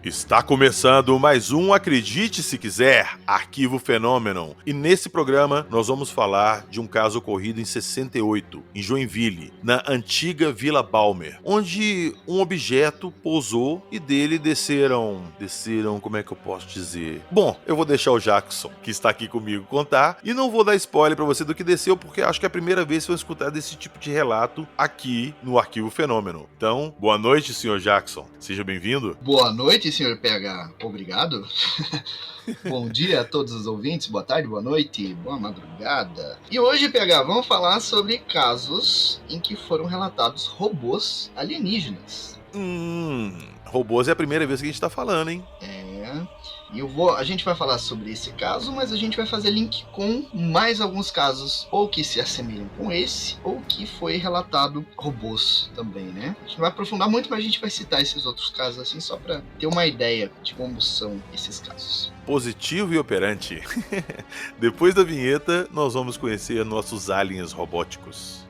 Está começando mais um Acredite Se Quiser, Arquivo Fenômeno. E nesse programa nós vamos falar de um caso ocorrido em 68, em Joinville, na antiga Vila Balmer, onde um objeto pousou e dele desceram, como é que eu posso dizer? Bom, eu vou deixar o Jackson, que está aqui comigo, contar, e não vou dar spoiler pra você do que desceu, porque acho que é a primeira vez que eu vou escutar desse tipo de relato aqui no Arquivo Fenômeno. Então, boa noite, senhor Jackson. Seja bem-vindo. Boa noite, senhor PH. Obrigado. Bom dia a todos os ouvintes, boa tarde, boa noite, boa madrugada. E hoje, PH, vamos falar sobre casos em que foram relatados robôs alienígenas. Robôs é a primeira vez que a gente tá falando, hein? E a gente vai falar sobre esse caso, mas a gente vai fazer link com mais alguns casos, ou que se assemelham com esse, ou que foi relatado robôs também, né? A gente não vai aprofundar muito, mas a gente vai citar esses outros casos assim, só pra ter uma ideia de como são esses casos. Positivo e operante. Depois da vinheta, nós vamos conhecer nossos aliens robóticos.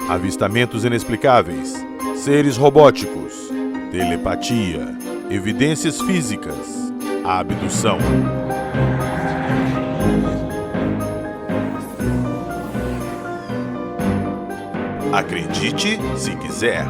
Avistamentos inexplicáveis, seres robóticos, telepatia, evidências físicas, abdução. Acredite se quiser.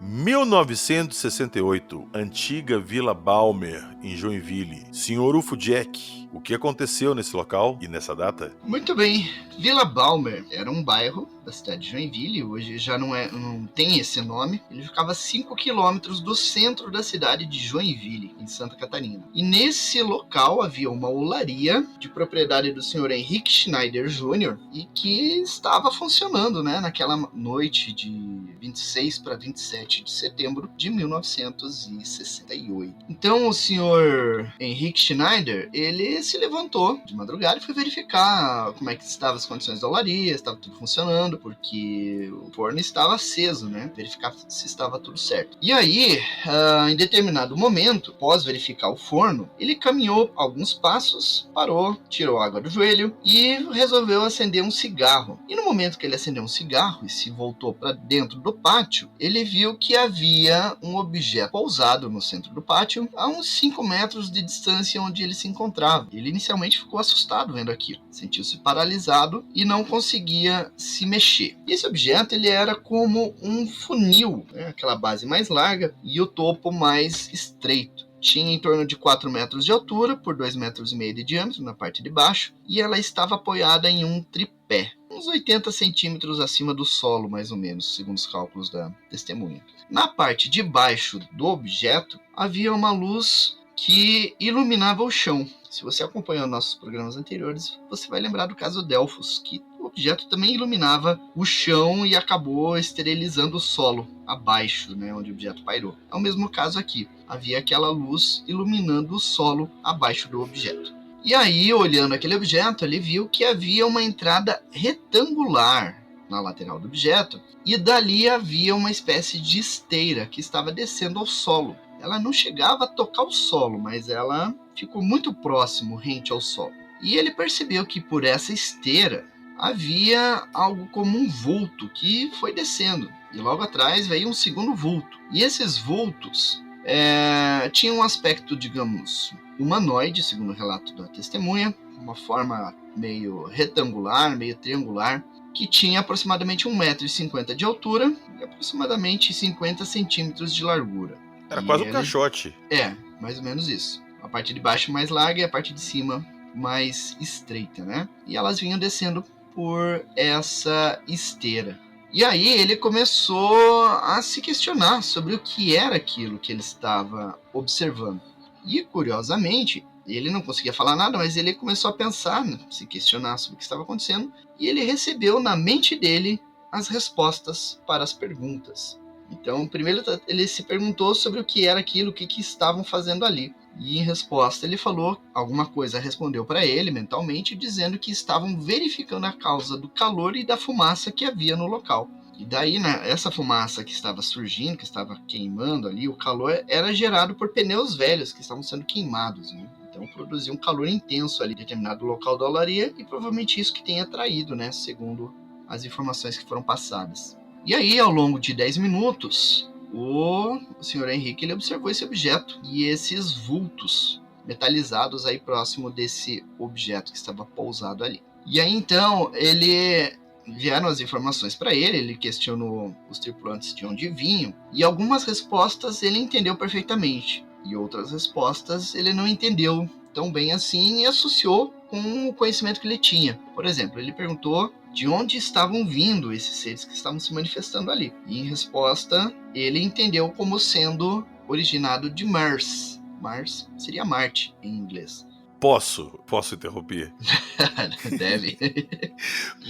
Em 1968, antiga Vila Balmer, em Joinville. Senhor UFO Jack, o que aconteceu nesse local e nessa data? Muito bem, Vila Balmer era um bairro da cidade de Joinville, hoje já não tem esse nome. Ele ficava a 5 quilômetros do centro da cidade de Joinville, em Santa Catarina. E nesse local havia uma olaria de propriedade do senhor Henrique Schneider Jr. e que estava funcionando, né, naquela noite de 26 para 27 de setembro de 1968. Então o senhor Henrique Schneider, ele se levantou de madrugada e foi verificar como é que estavam as condições da olaria, estava tudo funcionando, porque o forno estava aceso, né? Verificar se estava tudo certo. E aí, em determinado momento, após verificar o forno, ele caminhou alguns passos, parou, tirou água do joelho e resolveu acender um cigarro. E no momento que ele acendeu um cigarro e se voltou para dentro do pátio, ele viu que havia um objeto pousado no centro do pátio, a uns 5 metros de distância onde ele se encontrava. Ele inicialmente ficou assustado vendo aquilo, sentiu-se paralisado e não conseguia se mexer. Esse objeto, ele era como um funil, né? Aquela base mais larga e o topo mais estreito. Tinha em torno de 4 metros de altura por 2,5 metros de diâmetro na parte de baixo e ela estava apoiada em um tripé, uns 80 centímetros acima do solo, mais ou menos, segundo os cálculos da testemunha. Na parte de baixo do objeto havia uma luz que iluminava o chão. Se você acompanhou nossos programas anteriores, você vai lembrar do caso Delfos, que o objeto também iluminava o chão e acabou esterilizando o solo abaixo, né, onde o objeto pairou. É o mesmo caso aqui. Havia aquela luz iluminando o solo abaixo do objeto. E aí, olhando aquele objeto, ele viu que havia uma entrada retangular na lateral do objeto e dali havia uma espécie de esteira que estava descendo ao solo. Ela não chegava a tocar o solo, mas ela ficou muito próximo, rente ao solo. E ele percebeu que por essa esteira havia algo como um vulto que foi descendo. E logo atrás veio um segundo vulto. E esses vultos tinham um aspecto, digamos, humanoide, segundo o relato da testemunha, uma forma meio retangular, meio triangular, que tinha aproximadamente 1,50 m de altura e aproximadamente 50 centímetros de largura. Era quase um caixote. Mais ou menos isso. A parte de baixo mais larga e a parte de cima mais estreita, né? E elas vinham descendo por essa esteira. E aí ele começou a se questionar sobre o que era aquilo que ele estava observando. E, curiosamente, ele não conseguia falar nada, mas ele começou a pensar, né, se questionar sobre o que estava acontecendo, e ele recebeu na mente dele as respostas para as perguntas. Então, primeiro ele se perguntou sobre o que era aquilo, o que estavam fazendo ali. E em resposta ele falou alguma coisa, respondeu para ele mentalmente, dizendo que estavam verificando a causa do calor e da fumaça que havia no local. E daí, né, essa fumaça que estava surgindo, que estava queimando ali, o calor era gerado por pneus velhos que estavam sendo queimados, né? Então produzia um calor intenso ali em determinado local da olaria e provavelmente isso que tenha atraído, né, segundo as informações que foram passadas. E aí, ao longo de 10 minutos, o senhor Henrique ele observou esse objeto e esses vultos metalizados aí próximo desse objeto que estava pousado ali. E aí, então, vieram as informações para ele questionou os tripulantes de onde vinham, e algumas respostas ele entendeu perfeitamente, e outras respostas ele não entendeu tão bem assim e associou com o conhecimento que ele tinha. Por exemplo, ele perguntou de onde estavam vindo esses seres que estavam se manifestando ali. E em resposta, ele entendeu como sendo originado de Mars. Mars seria Marte em inglês. Posso interromper? Deve.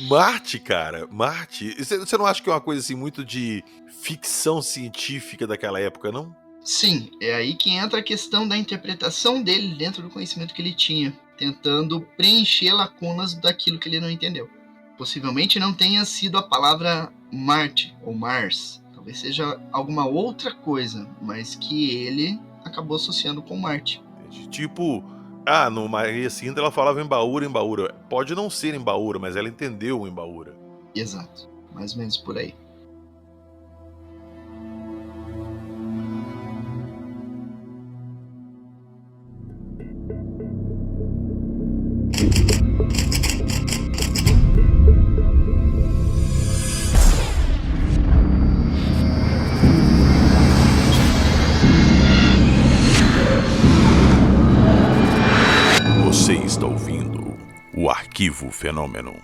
Marte, cara, Marte. Você não acha que é uma coisa assim muito de ficção científica daquela época, não? Sim, é aí que entra a questão da interpretação dele dentro do conhecimento que ele tinha, tentando preencher lacunas daquilo que ele não entendeu. Possivelmente não tenha sido a palavra Marte ou Mars, talvez seja alguma outra coisa, mas que ele acabou associando com Marte. Tipo, no Maria Cinta ela falava embaúra. Pode não ser embaúra, mas ela entendeu o embaúra. Exato, mais ou menos por aí. Você está ouvindo o Arquivo Fenômeno.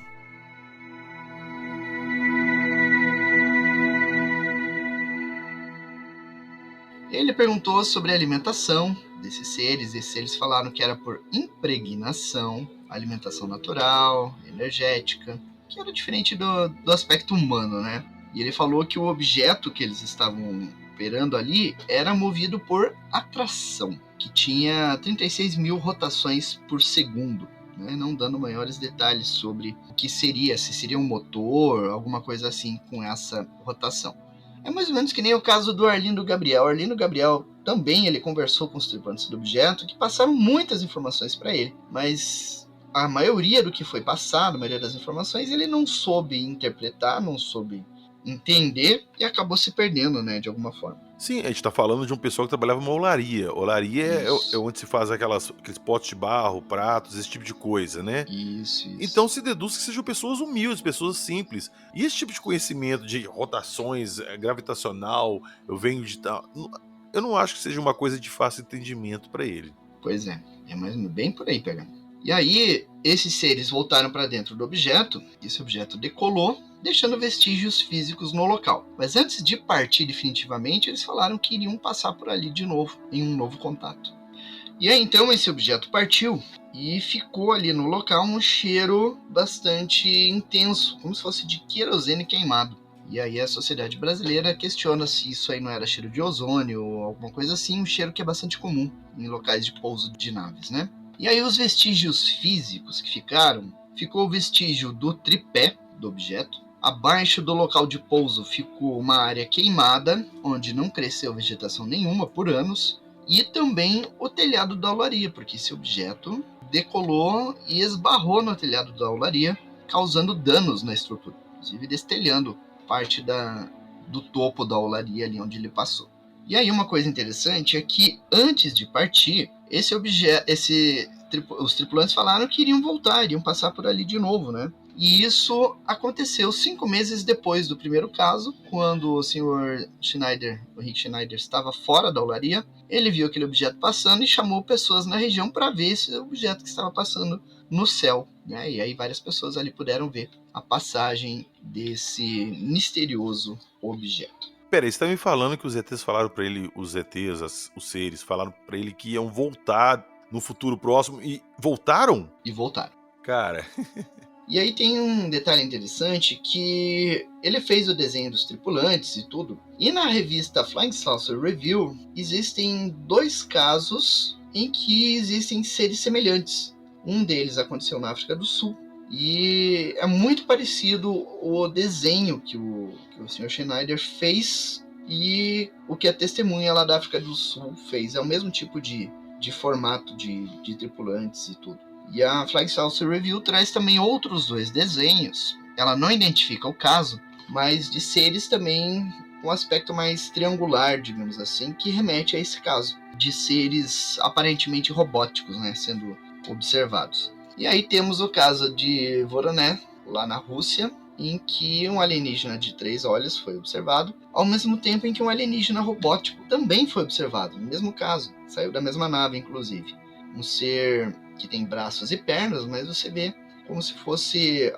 Ele perguntou sobre a alimentação desses seres. Esses seres falaram que era por impregnação, alimentação natural, energética, que era diferente do aspecto humano, né? E ele falou que o objeto que eles estavam operando ali era movido por atração, que tinha 36 mil rotações por segundo, né? Não dando maiores detalhes sobre o que seria, se seria um motor, alguma coisa assim com essa rotação. É mais ou menos que nem o caso do Arlindo Gabriel. O Arlindo Gabriel também ele conversou com os tripulantes do objeto que passaram muitas informações para ele, mas a maioria do que foi passado, a maioria das informações, ele não soube interpretar, não soube entender e acabou se perdendo, né, de alguma forma. Sim, a gente tá falando de um pessoal que trabalhava numa olaria. Olaria é onde se faz aqueles potes de barro, pratos, esse tipo de coisa, né? Isso. Então se deduz que sejam pessoas humildes, pessoas simples. E esse tipo de conhecimento de rotações, gravitacional, eu venho de tal... Eu não acho que seja uma coisa de fácil entendimento para ele. Pois é mais bem por aí pegando. E aí, esses seres voltaram para dentro do objeto, esse objeto decolou, deixando vestígios físicos no local. Mas antes de partir definitivamente, eles falaram que iriam passar por ali de novo, em um novo contato. E aí, então, esse objeto partiu e ficou ali no local um cheiro bastante intenso, como se fosse de querosene queimado. E aí a sociedade brasileira questiona se isso aí não era cheiro de ozônio ou alguma coisa assim, um cheiro que é bastante comum em locais de pouso de naves, né? E aí os vestígios físicos que ficou o vestígio do tripé do objeto. Abaixo do local de pouso ficou uma área queimada, onde não cresceu vegetação nenhuma por anos, e também o telhado da olaria, porque esse objeto decolou e esbarrou no telhado da olaria, causando danos na estrutura, inclusive destelhando parte do topo da olaria ali onde ele passou. E aí uma coisa interessante é que antes de partir, os tripulantes falaram que iriam voltar, iriam passar por ali de novo, né? E isso aconteceu 5 meses depois do primeiro caso, quando o senhor Schneider, o Rick Schneider, estava fora da olaria. Ele viu aquele objeto passando e chamou pessoas na região para ver esse objeto que estava passando no céu, né? E aí várias pessoas ali puderam ver a passagem desse misterioso objeto. Pera aí, você tá me falando que os ETs falaram pra ele, os ETs, os seres, falaram pra ele que iam voltar no futuro próximo e voltaram? E voltaram. Cara, E aí tem um detalhe interessante que ele fez o desenho dos tripulantes e tudo. E na revista Flying Saucer Review existem 2 casos em que existem seres semelhantes. Um deles aconteceu na África do Sul. E é muito parecido o desenho que o Sr. Schneider fez e o que a testemunha lá da África do Sul fez. É o mesmo tipo de formato de tripulantes e tudo. E a Flying Saucer Review traz também outros 2 desenhos. Ela não identifica o caso, mas de seres também com um aspecto mais triangular, digamos assim, que remete a esse caso, de seres aparentemente robóticos, né, sendo observados. E aí temos o caso de Voronezh, lá na Rússia, em que um alienígena de 3 olhos foi observado, ao mesmo tempo em que um alienígena robótico também foi observado, no mesmo caso, saiu da mesma nave, inclusive. Um ser que tem braços e pernas, mas você vê como se fosse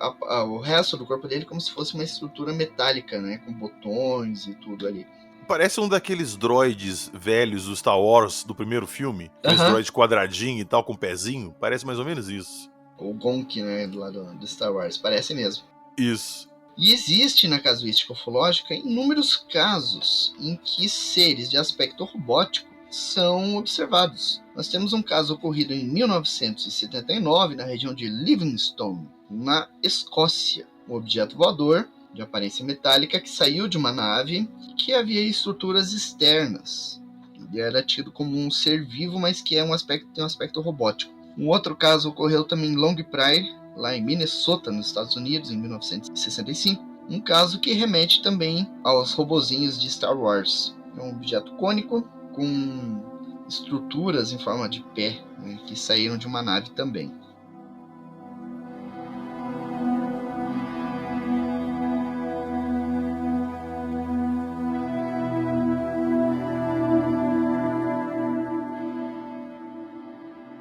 o resto do corpo dele como se fosse uma estrutura metálica, né, com botões e tudo ali. parece um daqueles droids velhos do Star Wars do primeiro filme. Aqueles droids quadradinho e tal, com pezinho. Parece mais ou menos isso. O Gonk, né, do lado do Star Wars, parece mesmo. Isso. E existe na casuística ufológica inúmeros casos em que seres de aspecto robótico são observados. Nós temos um caso ocorrido em 1979 na região de Livingstone, na Escócia. Um objeto voador de aparência metálica que saiu de uma nave que havia estruturas externas. Ele era tido como um ser vivo, mas que tem um aspecto robótico. Um outro caso ocorreu também em Long Prairie, lá em Minnesota, nos Estados Unidos, em 1965. Um caso que remete também aos robozinhos de Star Wars. É um objeto cônico com estruturas em forma de pé, né, que saíram de uma nave também.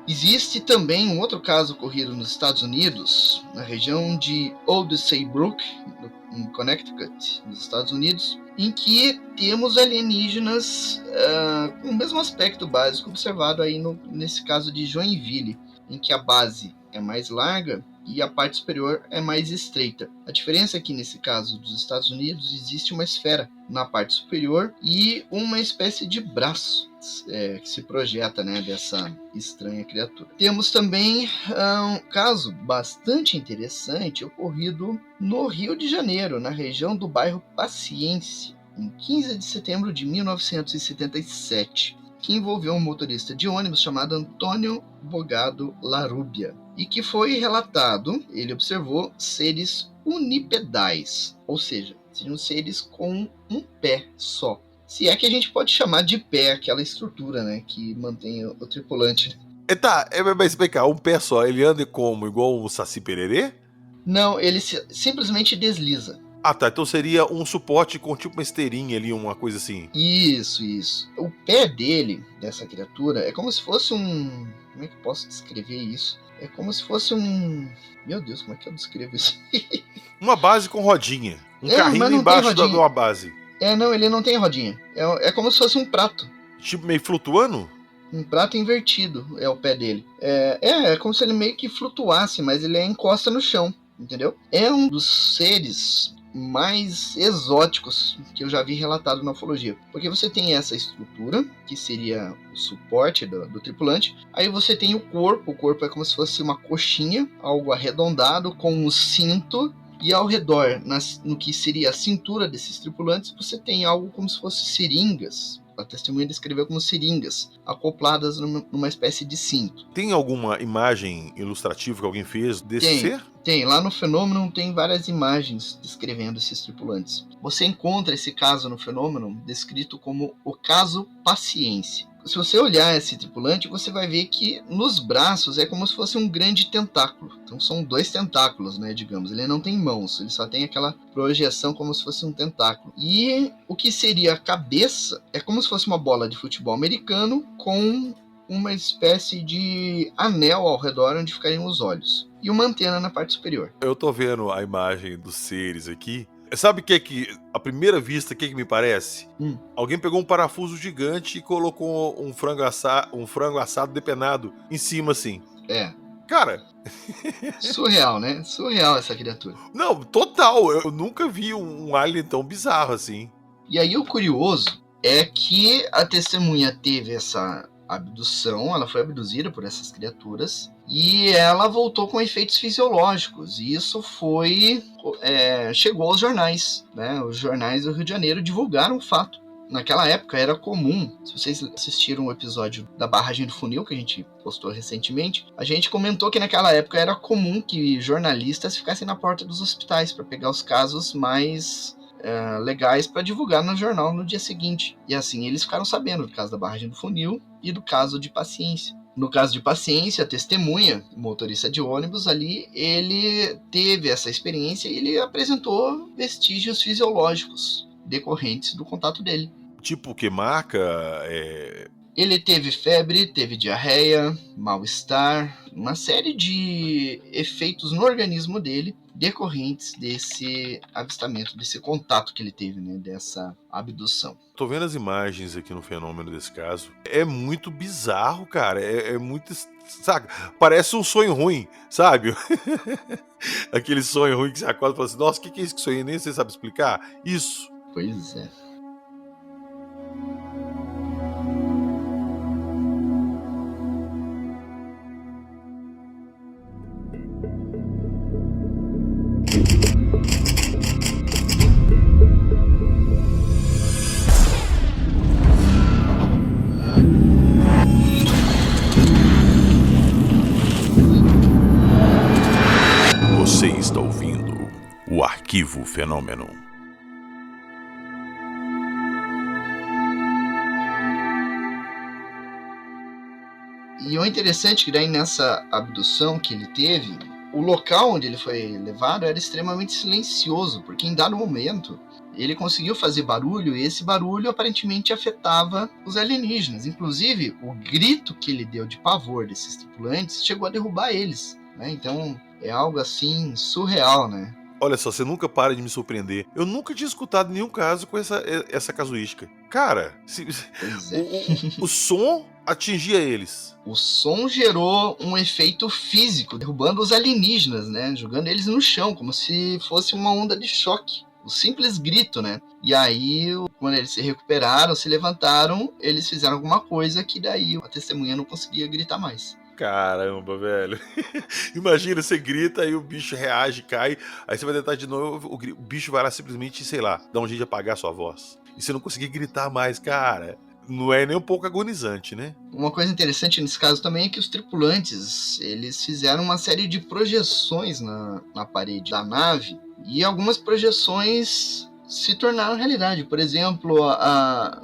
Existe também um outro caso ocorrido nos Estados Unidos, na região de Old Saybrook, em Connecticut, nos Estados Unidos, em que temos alienígenas com o mesmo aspecto básico observado aí nesse caso de Joinville, em que a base é mais larga e a parte superior é mais estreita. A diferença é que nesse caso dos Estados Unidos existe uma esfera na parte superior e uma espécie de braço que se projeta, né, dessa estranha criatura. Temos também um caso bastante interessante ocorrido no Rio de Janeiro, na região do bairro Paciência, em 15 de setembro de 1977, que envolveu um motorista de ônibus chamado Antônio Bogado Larrubia, e que foi relatado, ele observou seres unipedais, ou seja, seriam seres com um pé só. Se é que a gente pode chamar de pé aquela estrutura, né, que mantém o tripulante. Tá, mas vem cá, um pé só, ele anda como? Igual um Saci Pererê? Não, ele simplesmente desliza. Ah, tá, então seria um suporte com tipo uma esteirinha ali, uma coisa assim. Isso. O pé dele, dessa criatura, é como se fosse um... Como é que eu posso descrever isso? É como se fosse um... Meu Deus, como é que eu descrevo isso? Uma base com rodinha. Um carrinho embaixo de uma base. Não, ele não tem rodinha. É como se fosse um prato. Tipo meio flutuando? Um prato invertido é o pé dele. É como se ele meio que flutuasse, mas ele encosta no chão, entendeu? É um dos seres mais exóticos que eu já vi relatado na ufologia. Porque você tem essa estrutura, que seria o suporte do tripulante. Aí você tem o corpo é como se fosse uma coxinha, algo arredondado, com um cinto. E ao redor, no que seria a cintura desses tripulantes, você tem algo como se fosse seringas. A testemunha descreveu como seringas, acopladas numa espécie de cinto. Tem alguma imagem ilustrativa que alguém fez desse ser? Tem. Lá no Fenômeno tem várias imagens descrevendo esses tripulantes. Você encontra esse caso no Fenômeno descrito como o caso Paciência. Se você olhar esse tripulante, você vai ver que nos braços é como se fosse um grande tentáculo. Então são 2 tentáculos, né, digamos. Ele não tem mãos, ele só tem aquela projeção como se fosse um tentáculo. E o que seria a cabeça é como se fosse uma bola de futebol americano com uma espécie de anel ao redor onde ficariam os olhos. E uma antena na parte superior. Eu tô vendo a imagem dos seres aqui. Sabe o que à primeira vista, o que me parece? Alguém pegou um parafuso gigante e colocou um frango assado depenado em cima, assim. É. Cara... Surreal, né? Surreal essa criatura. Não, total. Eu nunca vi um alien tão bizarro assim. E aí o curioso é que a testemunha teve essa abdução, ela foi abduzida por essas criaturas e ela voltou com efeitos fisiológicos. E isso chegou aos jornais, né? Os jornais do Rio de Janeiro divulgaram o fato. Naquela época era comum, se vocês assistiram o episódio da barragem do funil que a gente postou recentemente, a gente comentou que naquela época era comum que jornalistas ficassem na porta dos hospitais para pegar os casos mais legais para divulgar no jornal no dia seguinte. E assim eles ficaram sabendo do caso da barragem do funil e do caso de Paciência. No caso de Paciência, a testemunha, o motorista de ônibus ali, ele teve essa experiência e ele apresentou vestígios fisiológicos decorrentes do contato dele. Tipo, que marca? Ele teve febre, teve diarreia, mal-estar, uma série de efeitos no organismo dele decorrentes desse avistamento, desse contato que ele teve, né, dessa abdução. Tô vendo as imagens aqui no fenômeno desse caso. É muito bizarro, cara. É muito... Saca? Parece um sonho ruim, sabe? Aquele sonho ruim que você acorda e fala assim, nossa, o que é isso que sonhei? Nem você sabe explicar? Isso. Pois é. Você está ouvindo o Arquivo Fenômeno. E o interessante é que daí nessa abdução que ele teve, o local onde ele foi levado era extremamente silencioso, porque em dado momento ele conseguiu fazer barulho e esse barulho aparentemente afetava os alienígenas. Inclusive, o grito que ele deu de pavor desses tripulantes chegou a derrubar eles, né? Então é algo assim surreal, né? Olha só, você nunca para de me surpreender. Eu nunca tinha escutado nenhum caso com essa casuística. Cara, o som atingia eles. O som gerou um efeito físico, derrubando os alienígenas, né? Jogando eles no chão, como se fosse uma onda de choque. O simples grito, né? E aí, quando eles se recuperaram, se levantaram, eles fizeram alguma coisa que daí a testemunha não conseguia gritar mais. Caramba, velho. Imagina, você grita e o bicho reage, cai. Aí você vai tentar de novo, o bicho vai lá simplesmente, sei lá, dá um jeito de apagar a sua voz. E você não conseguir gritar mais, cara. Não é nem um pouco agonizante, né? Uma coisa interessante nesse caso também é que os tripulantes, eles fizeram uma série de projeções na parede da nave. E algumas projeções se tornaram realidade. Por exemplo,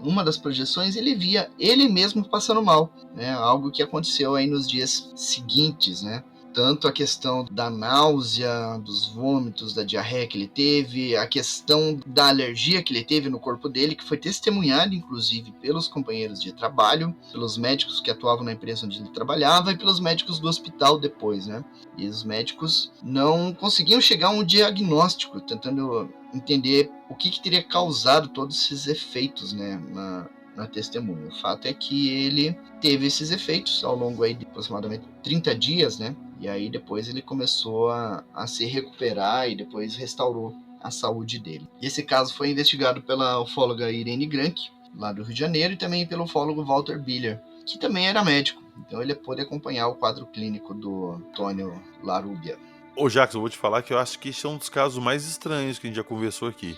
uma das projeções ele via ele mesmo passando mal, né? Algo que aconteceu aí nos dias seguintes, né? Tanto a questão da náusea, dos vômitos, da diarreia que ele teve, a questão da alergia que ele teve no corpo dele, que foi testemunhada inclusive pelos companheiros de trabalho, pelos médicos que atuavam na empresa onde ele trabalhava e pelos médicos do hospital depois, né? E os médicos não conseguiam chegar a um diagnóstico, tentando entender o que teria causado todos esses efeitos, né, na testemunha. O fato é que ele teve esses efeitos ao longo aí de aproximadamente 30 dias, né? E aí depois ele começou a se recuperar e depois restaurou a saúde dele. E esse caso foi investigado pela ufóloga Irene Grank, lá do Rio de Janeiro, e também pelo ufólogo Walter Biller, que também era médico. Então ele pôde acompanhar o quadro clínico do Antônio Larubia. Ô Jacques, eu vou te falar que eu acho que esse é um dos casos mais estranhos que a gente já conversou aqui.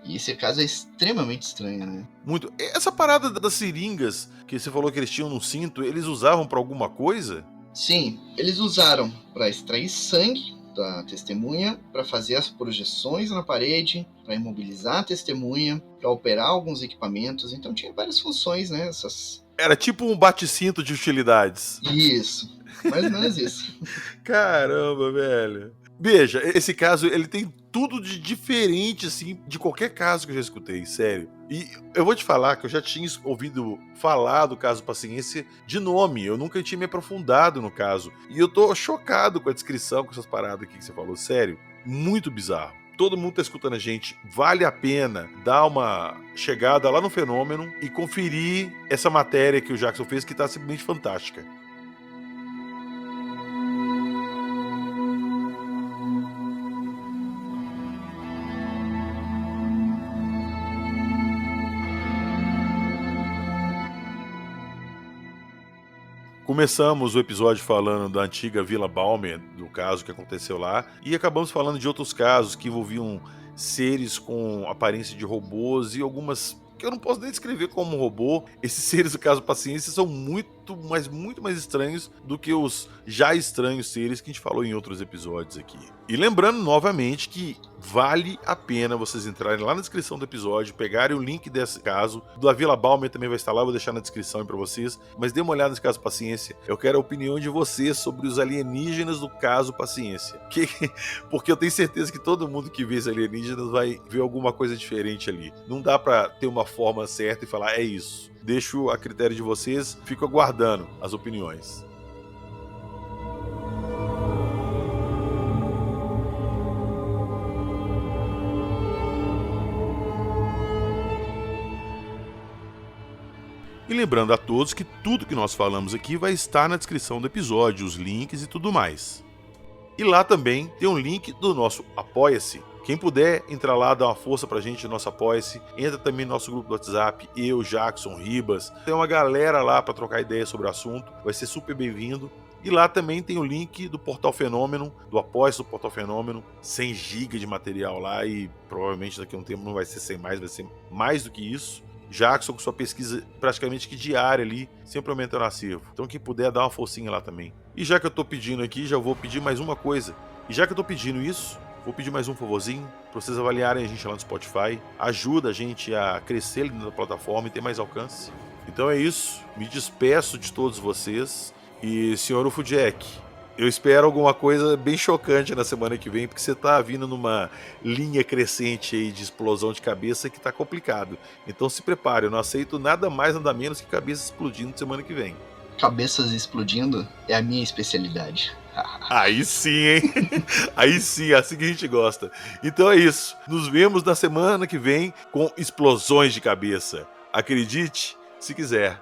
E esse caso é extremamente estranho, né? Muito. Essa parada das seringas que você falou que eles tinham no cinto, eles usavam pra alguma coisa? Sim, eles usaram para extrair sangue da testemunha, para fazer as projeções na parede, para imobilizar a testemunha, para operar alguns equipamentos. Então tinha várias funções, né? Era tipo um bate-cinto de utilidades. Isso, mais ou menos isso. Caramba, velho. Veja, esse caso, ele tem tudo de diferente, assim, de qualquer caso que eu já escutei, sério. E eu vou te falar que eu já tinha ouvido falar do caso Paciência de nome, eu nunca tinha me aprofundado no caso. E eu tô chocado com a descrição, com essas paradas aqui que você falou, sério. Muito bizarro. Todo mundo tá escutando a gente, vale a pena dar uma chegada lá no Fenômeno e conferir essa matéria que o Jackson fez, que tá simplesmente fantástica. Começamos o episódio falando da antiga Vila Balmer, do caso que aconteceu lá, e acabamos falando de outros casos que envolviam seres com aparência de robôs e algumas que eu não posso nem descrever como robô. Esses seres do caso Paciência são muito mais estranhos do que os já estranhos seres que a gente falou em outros episódios aqui. E lembrando novamente que vale a pena vocês entrarem lá na descrição do episódio, pegarem o link desse caso. Da Vila Balmer também vai estar lá, vou deixar na descrição aí pra vocês. Mas dê uma olhada nesse caso Paciência. Eu quero a opinião de vocês sobre os alienígenas do caso Paciência. Porque eu tenho certeza que todo mundo que vê esses alienígenas vai ver alguma coisa diferente ali. Não dá pra ter uma forma certa e falar, é isso. Deixo a critério de vocês, fico aguardando as opiniões. E lembrando a todos que tudo que nós falamos aqui vai estar na descrição do episódio, os links e tudo mais. E lá também tem um link do nosso Apoia-se. Quem puder entrar lá, dar uma força pra gente no nosso Apoia-se, entra também no nosso grupo do WhatsApp, eu, Jackson, Ribas. Tem uma galera lá pra trocar ideias sobre o assunto, vai ser super bem-vindo. E lá também tem o link do Portal Fenômeno, do Apoia-se do Portal Fenômeno, 100 GB de material lá e provavelmente daqui a um tempo não vai ser 100 mais, vai ser mais do que isso. Jackson com sua pesquisa praticamente que diária ali, sempre aumentando o acervo. Então quem puder, dá uma forcinha lá também. E já que eu tô pedindo aqui, já vou pedir mais uma coisa. E já que eu tô pedindo isso, vou pedir mais um favorzinho para vocês avaliarem a gente lá no Spotify. Ajuda a gente a crescer ali na plataforma e ter mais alcance. Então é isso, me despeço de todos vocês. E senhor UFO Jack, eu espero alguma coisa bem chocante na semana que vem, porque você tá vindo numa linha crescente aí de explosão de cabeça que tá complicado. Então se prepare, eu não aceito nada mais, nada menos que cabeça explodindo semana que vem. Cabeças explodindo é a minha especialidade. Aí sim, hein? Aí sim, assim que a gente gosta. Então é isso, nos vemos na semana que vem com explosões de cabeça. Acredite, se quiser.